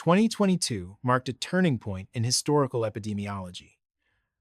2022 marked a turning point in historical epidemiology.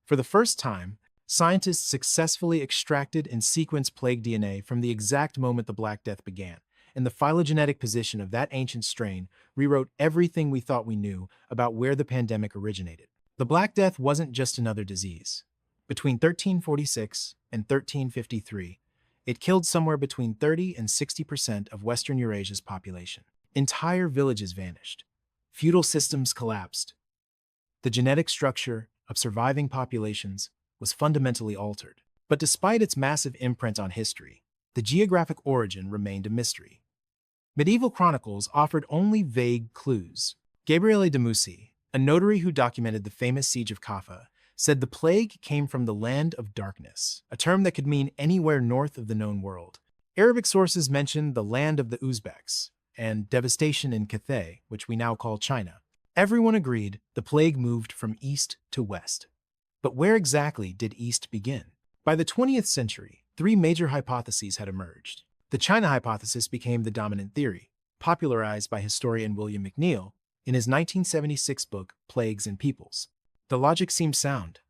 For the first time, scientists successfully extracted and sequenced plague DNA from the exact moment the Black Death began, and the phylogenetic position of that ancient strain rewrote everything we thought we knew about where the pandemic originated. The Black Death wasn't just another disease. Between 1346 and 1353, it killed somewhere between 30 and 60% of Western Eurasia's population. Entire villages vanished. Feudal systems collapsed. The genetic structure of surviving populations was fundamentally altered. But despite its massive imprint on history, the geographic origin remained a mystery. Medieval chronicles offered only vague clues. Gabriele de Mussi, a notary who documented the famous siege of Kaffa, said the plague came from the land of darkness, a term that could mean anywhere north of the known world. Arabic sources mention the land of the Uzbeks and devastation in Cathay, which we now call China. Everyone agreed the plague moved from east to west. But where exactly did east begin? By the 20th century, three major hypotheses had emerged. The China hypothesis became the dominant theory, popularized by historian William McNeill in his 1976 book, Plagues and Peoples. The logic seemed sound.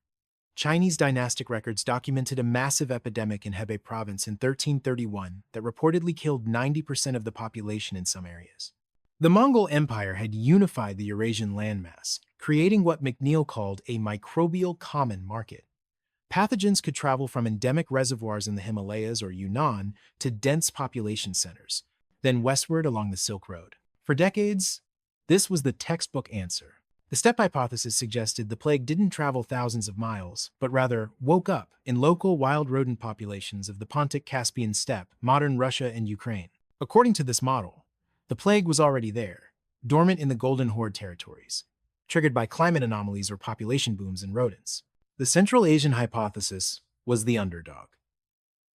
Chinese dynastic records documented a massive epidemic in Hebei province in 1331 that reportedly killed 90% of the population in some areas. The Mongol Empire had unified the Eurasian landmass, creating what McNeill called a microbial common market. Pathogens could travel from endemic reservoirs in the Himalayas or Yunnan to dense population centers, then westward along the Silk Road. For decades, this was the textbook answer. The steppe hypothesis suggested the plague didn't travel thousands of miles, but rather woke up in local wild rodent populations of the Pontic-Caspian steppe, modern Russia and Ukraine. According to this model, the plague was already there, dormant in the Golden Horde territories, triggered by climate anomalies or population booms in rodents. The Central Asian hypothesis was the underdog.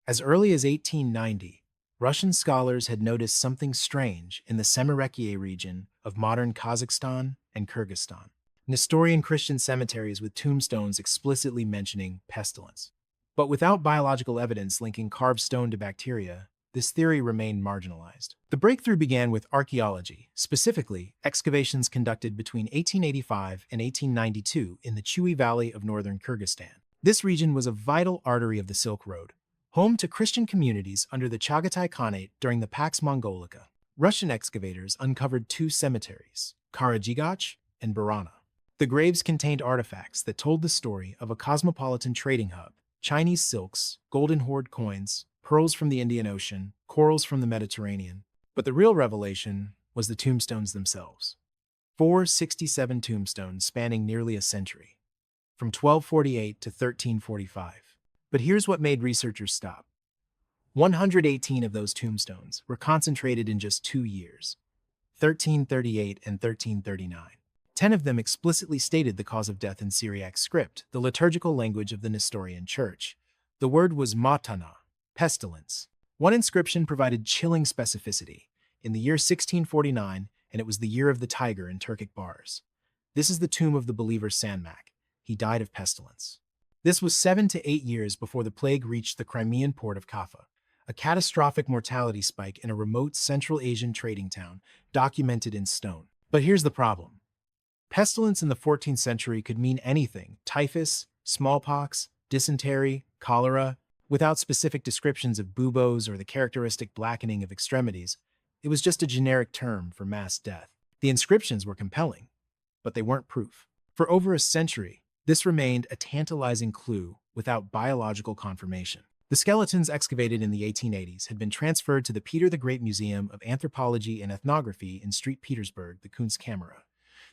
As early as 1890, Russian scholars had noticed something strange in the Semerekie region of modern Kazakhstan and Kyrgyzstan. Nestorian Christian cemeteries with tombstones explicitly mentioning pestilence. But without biological evidence linking carved stone to bacteria, this theory remained marginalized. The breakthrough began with archaeology, specifically excavations conducted between 1885 and 1892 in the Chui Valley of northern Kyrgyzstan. This region was a vital artery of the Silk Road, home to Christian communities under the Chagatai Khanate during the Pax Mongolica. Russian excavators uncovered two cemeteries, Karadzhigach and Barana. The graves contained artifacts that told the story of a cosmopolitan trading hub: Chinese silks, Golden Horde coins, pearls from the Indian Ocean, corals from the Mediterranean. But the real revelation was the tombstones themselves. 467 tombstones spanning nearly a century, from 1248 to 1345. But here's what made researchers stop. 118 of those tombstones were concentrated in just 2 years, 1338 and 1339. 10 of them explicitly stated the cause of death in Syriac script, the liturgical language of the Nestorian Church. The word was matana, pestilence. One inscription provided chilling specificity. In the year 1649, and it was the year of the tiger in Turkic bars. This is the tomb of the believer Sanmak. He died of pestilence. This was 7 to 8 years before the plague reached the Crimean port of Kaffa, a catastrophic mortality spike in a remote Central Asian trading town documented in stone. But here's the problem. Pestilence in the 14th century could mean anything: typhus, smallpox, dysentery, cholera. Without specific descriptions of buboes or the characteristic blackening of extremities, it was just a generic term for mass death. The inscriptions were compelling, but they weren't proof. For over a century, this remained a tantalizing clue without biological confirmation. The skeletons excavated in the 1880s had been transferred to the Peter the Great Museum of Anthropology and Ethnography in St. Petersburg, the Kunstkamera.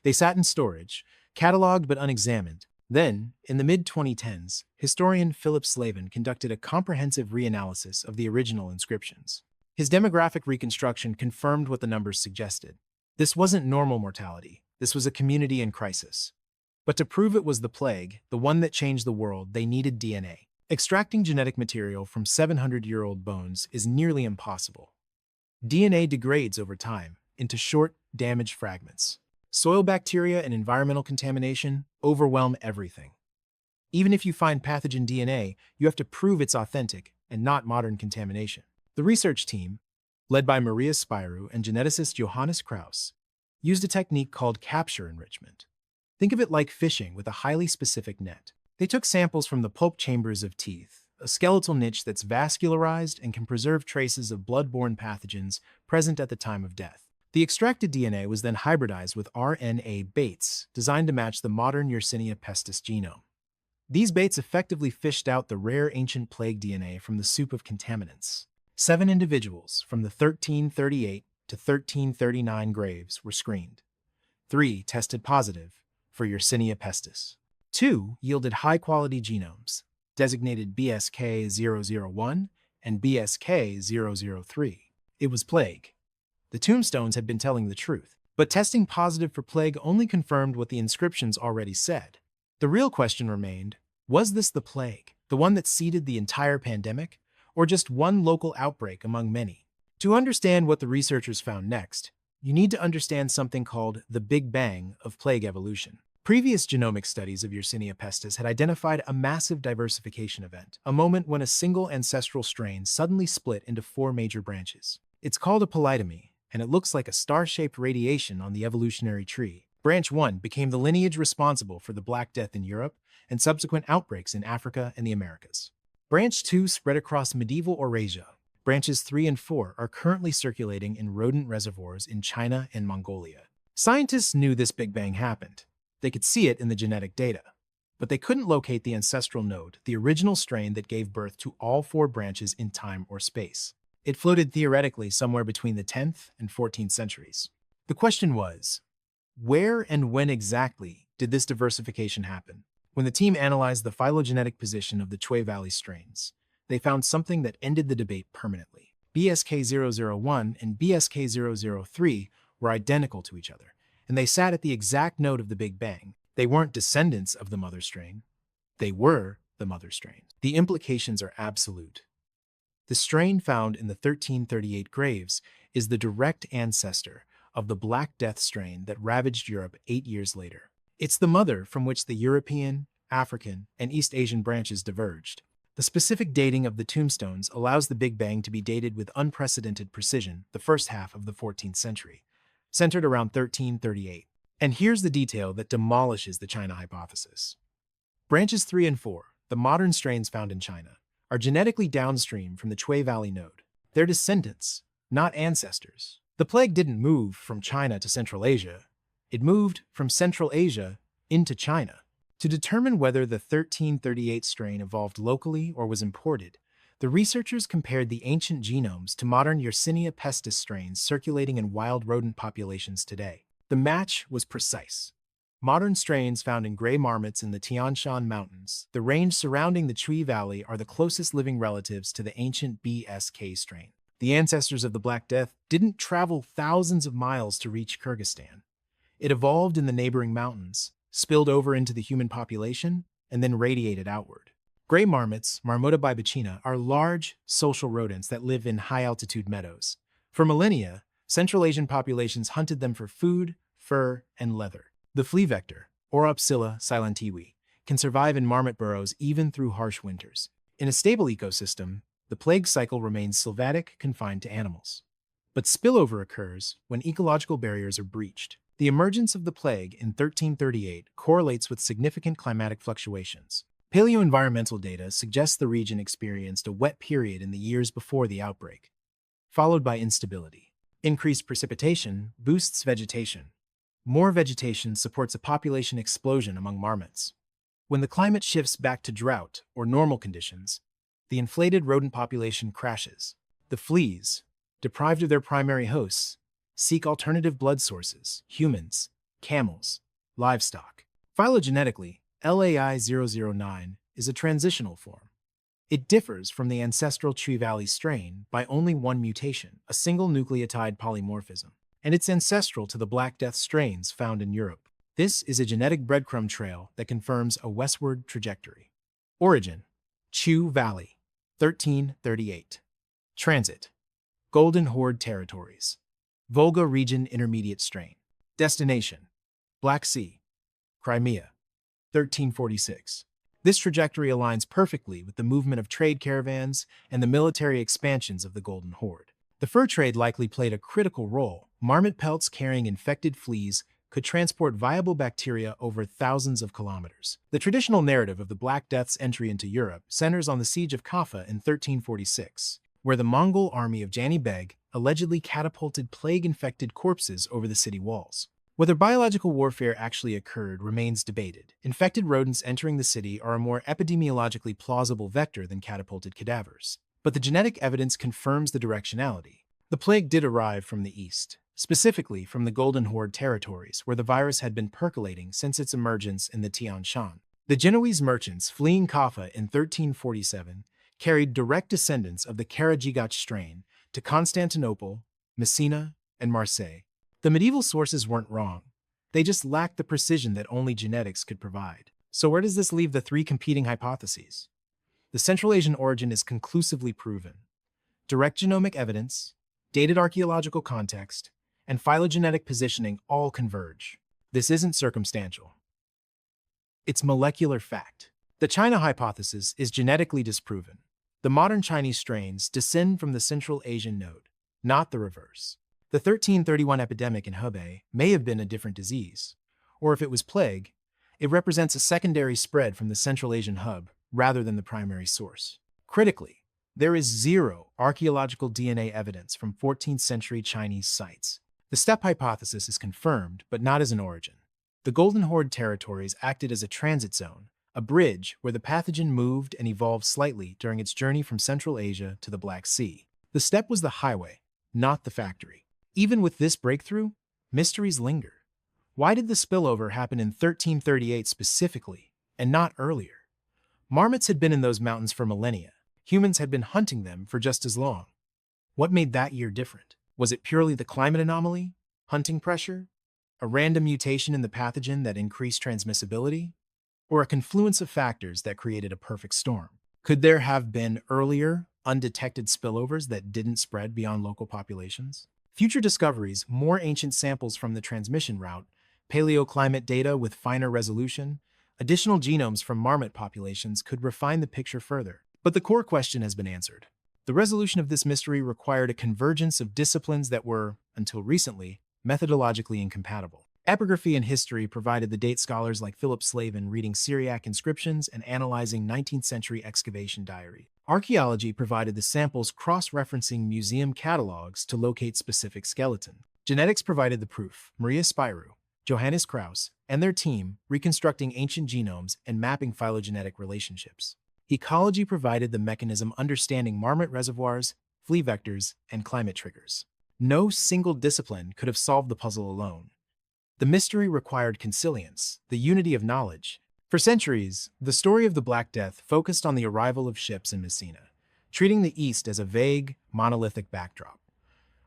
They sat in storage, cataloged but unexamined. Then, in the mid-2010s, historian Philip Slavin conducted a comprehensive reanalysis of the original inscriptions. His demographic reconstruction confirmed what the numbers suggested. This wasn't normal mortality. This was a community in crisis. But to prove it was the plague, the one that changed the world, they needed DNA. Extracting genetic material from 700-year-old bones is nearly impossible. DNA degrades over time into short, damaged fragments. Soil bacteria and environmental contamination overwhelm everything. Even if you find pathogen DNA, you have to prove it's authentic and not modern contamination. The research team, led by Maria Spyrou and geneticist Johannes Kraus, used a technique called capture enrichment. Think of it like fishing with a highly specific net. They took samples from the pulp chambers of teeth, a skeletal niche that's vascularized and can preserve traces of blood-borne pathogens present at the time of death. The extracted DNA was then hybridized with RNA baits designed to match the modern Yersinia pestis genome. These baits effectively fished out the rare ancient plague DNA from the soup of contaminants. 7 individuals from the 1338 to 1339 graves were screened. 3 tested positive for Yersinia pestis. 2 yielded high-quality genomes, designated BSK001 and BSK003. It was plague. The tombstones had been telling the truth, but testing positive for plague only confirmed what the inscriptions already said. The real question remained, was this the plague, the one that seeded the entire pandemic, or just one local outbreak among many? To understand what the researchers found next, you need to understand something called the Big Bang of plague evolution. Previous genomic studies of Yersinia pestis had identified a massive diversification event, a moment when a single ancestral strain suddenly split into 4 major branches. It's called a polytomy, and it looks like a star-shaped radiation on the evolutionary tree. Branch 1 became the lineage responsible for the Black Death in Europe and subsequent outbreaks in Africa and the Americas. Branch 2 spread across medieval Eurasia. Branches 3 and 4 are currently circulating in rodent reservoirs in China and Mongolia. Scientists knew this Big Bang happened. They could see it in the genetic data, but they couldn't locate the ancestral node, the original strain that gave birth to all 4 branches in time or space. It floated theoretically somewhere between the 10th and 14th centuries. The question was, where and when exactly did this diversification happen? When the team analyzed the phylogenetic position of the Chui Valley strains, they found something that ended the debate permanently. BSK001 and BSK003 were identical to each other, and they sat at the exact node of the Big Bang. They weren't descendants of the mother strain. They were the mother strain. The implications are absolute. The strain found in the 1338 graves is the direct ancestor of the Black Death strain that ravaged Europe 8 years later. It's the mother from which the European, African, and East Asian branches diverged. The specific dating of the tombstones allows the Big Bang to be dated with unprecedented precision, the first half of the 14th century, centered around 1338. And here's the detail that demolishes the China hypothesis. Branches 3 and 4, the modern strains found in China, are genetically downstream from the Chui Valley node. They're descendants, not ancestors. The plague didn't move from China to Central Asia. It moved from Central Asia into China. To determine whether the 1338 strain evolved locally or was imported, the researchers compared the ancient genomes to modern Yersinia pestis strains circulating in wild rodent populations today. The match was precise. Modern strains found in gray marmots in the Tian Shan Mountains, the range surrounding the Chui Valley, are the closest living relatives to the ancient BSK strain. The ancestors of the Black Death didn't travel thousands of miles to reach Kyrgyzstan. It evolved in the neighboring mountains, spilled over into the human population, and then radiated outward. Gray marmots, Marmota bibecina, are large, social rodents that live in high-altitude meadows. For millennia, Central Asian populations hunted them for food, fur, and leather. The flea vector, Oropsilla silentiwi, can survive in marmot burrows even through harsh winters. In a stable ecosystem, the plague cycle remains sylvatic, confined to animals. But spillover occurs when ecological barriers are breached. The emergence of the plague in 1338 correlates with significant climatic fluctuations. Paleoenvironmental data suggests the region experienced a wet period in the years before the outbreak, followed by instability. Increased precipitation boosts vegetation. More vegetation supports a population explosion among marmots. When the climate shifts back to drought or normal conditions, the inflated rodent population crashes. The fleas, deprived of their primary hosts, seek alternative blood sources: humans, camels, livestock. Phylogenetically, LAI009 is a transitional form. It differs from the ancestral Chui Valley strain by only one mutation, a single nucleotide polymorphism, and it's ancestral to the Black Death strains found in Europe. This is a genetic breadcrumb trail that confirms a westward trajectory. Origin: Chui Valley, 1338. Transit: Golden Horde territories. Volga region intermediate strain. Destination: Black Sea, Crimea, 1346. This trajectory aligns perfectly with the movement of trade caravans and the military expansions of the Golden Horde. The fur trade likely played a critical role, Marmot pelts carrying infected fleas could transport viable bacteria over thousands of kilometers. The traditional narrative of the Black Death's entry into Europe centers on the siege of Kaffa in 1346, where the Mongol army of Jani Beg allegedly catapulted plague-infected corpses over the city walls. Whether biological warfare actually occurred remains debated. Infected rodents entering the city are a more epidemiologically plausible vector than catapulted cadavers. But the genetic evidence confirms the directionality. The plague did arrive from the east, specifically from the Golden Horde territories, where the virus had been percolating since its emergence in the Tian Shan. The Genoese merchants fleeing Kaffa in 1347 carried direct descendants of the Karadzic strain to Constantinople, Messina, and Marseille. The medieval sources weren't wrong. They just lacked the precision that only genetics could provide. So where does this leave the three competing hypotheses? The Central Asian origin is conclusively proven. Direct genomic evidence, dated archaeological context, and phylogenetic positioning all converge. This isn't circumstantial. It's molecular fact. The China hypothesis is genetically disproven. The modern Chinese strains descend from the Central Asian node, not the reverse. The 1331 epidemic in Hebei may have been a different disease, or if it was plague, it represents a secondary spread from the Central Asian hub rather than the primary source. Critically, there is zero archaeological DNA evidence from 14th century Chinese sites. The steppe hypothesis is confirmed, but not as an origin. The Golden Horde territories acted as a transit zone, a bridge where the pathogen moved and evolved slightly during its journey from Central Asia to the Black Sea. The steppe was the highway, not the factory. Even with this breakthrough, mysteries linger. Why did the spillover happen in 1338 specifically, and not earlier? Marmots had been in those mountains for millennia. Humans had been hunting them for just as long. What made that year different? Was it purely the climate anomaly? Hunting pressure? A random mutation in the pathogen that increased transmissibility? Or a confluence of factors that created a perfect storm? Could there have been earlier, undetected spillovers that didn't spread beyond local populations? Future discoveries, more ancient samples from the transmission route, paleoclimate data with finer resolution, additional genomes from marmot populations could refine the picture further. But the core question has been answered. The resolution of this mystery required a convergence of disciplines that were, until recently, methodologically incompatible. Epigraphy and history provided the date scholars like Philip Slavin reading Syriac inscriptions and analyzing 19th century excavation diary. Archaeology provided the samples cross-referencing museum catalogs to locate specific skeleton. Genetics provided the proof, Maria Spyrou, Johannes Krauss, and their team reconstructing ancient genomes and mapping phylogenetic relationships. Ecology provided the mechanism understanding marmot reservoirs, flea vectors, and climate triggers. No single discipline could have solved the puzzle alone. The mystery required consilience, the unity of knowledge. For centuries, the story of the Black Death focused on the arrival of ships in Messina, treating the East as a vague, monolithic backdrop.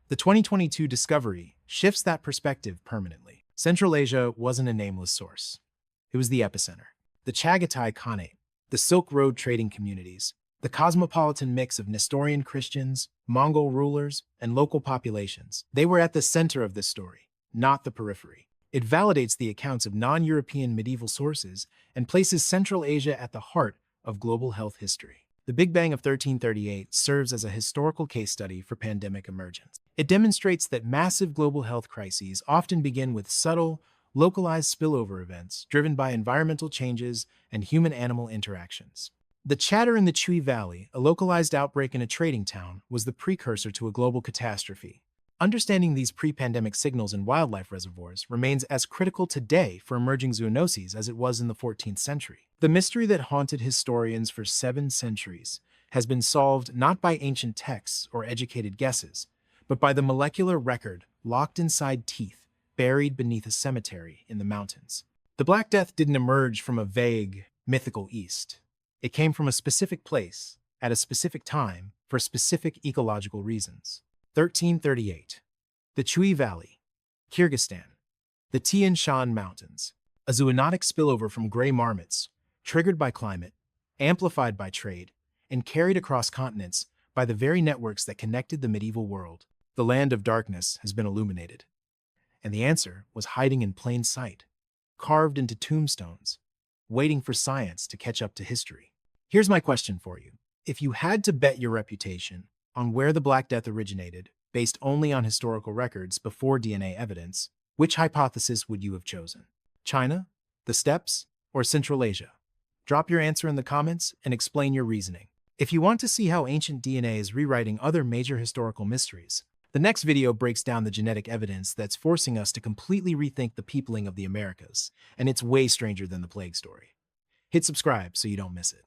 The 2022 discovery shifts that perspective permanently. Central Asia wasn't a nameless source. It was the epicenter. The Chagatai Khanate, the Silk Road trading communities, the cosmopolitan mix of Nestorian Christians, Mongol rulers, and local populations. They were at the center of this story, not the periphery. It validates the accounts of non-European medieval sources and places Central Asia at the heart of global health history. The Big Bang of 1338 serves as a historical case study for pandemic emergence. It demonstrates that massive global health crises often begin with subtle, localized spillover events driven by environmental changes and human-animal interactions. The chatter in the Chui Valley, a localized outbreak in a trading town, was the precursor to a global catastrophe. Understanding these pre-pandemic signals in wildlife reservoirs remains as critical today for emerging zoonoses as it was in the 14th century. The mystery that haunted historians for 7 centuries has been solved not by ancient texts or educated guesses, but by the molecular record locked inside teeth buried beneath a cemetery in the mountains. The Black Death didn't emerge from a vague, mythical East. It came from a specific place, at a specific time, for specific ecological reasons. 1338. The Chui Valley, Kyrgyzstan. The Tian Shan Mountains. A zoonotic spillover from gray marmots, triggered by climate, amplified by trade, and carried across continents by the very networks that connected the medieval world. The land of darkness has been illuminated. And the answer was hiding in plain sight, carved into tombstones, waiting for science to catch up to history. Here's my question for you. If you had to bet your reputation on where the Black Death originated, based only on historical records before DNA evidence, which hypothesis would you have chosen? China, the steppes, or Central Asia? Drop your answer in the comments and explain your reasoning. If you want to see how ancient DNA is rewriting other major historical mysteries, the next video breaks down the genetic evidence that's forcing us to completely rethink the peopling of the Americas, and it's way stranger than the plague story. Hit subscribe so you don't miss it.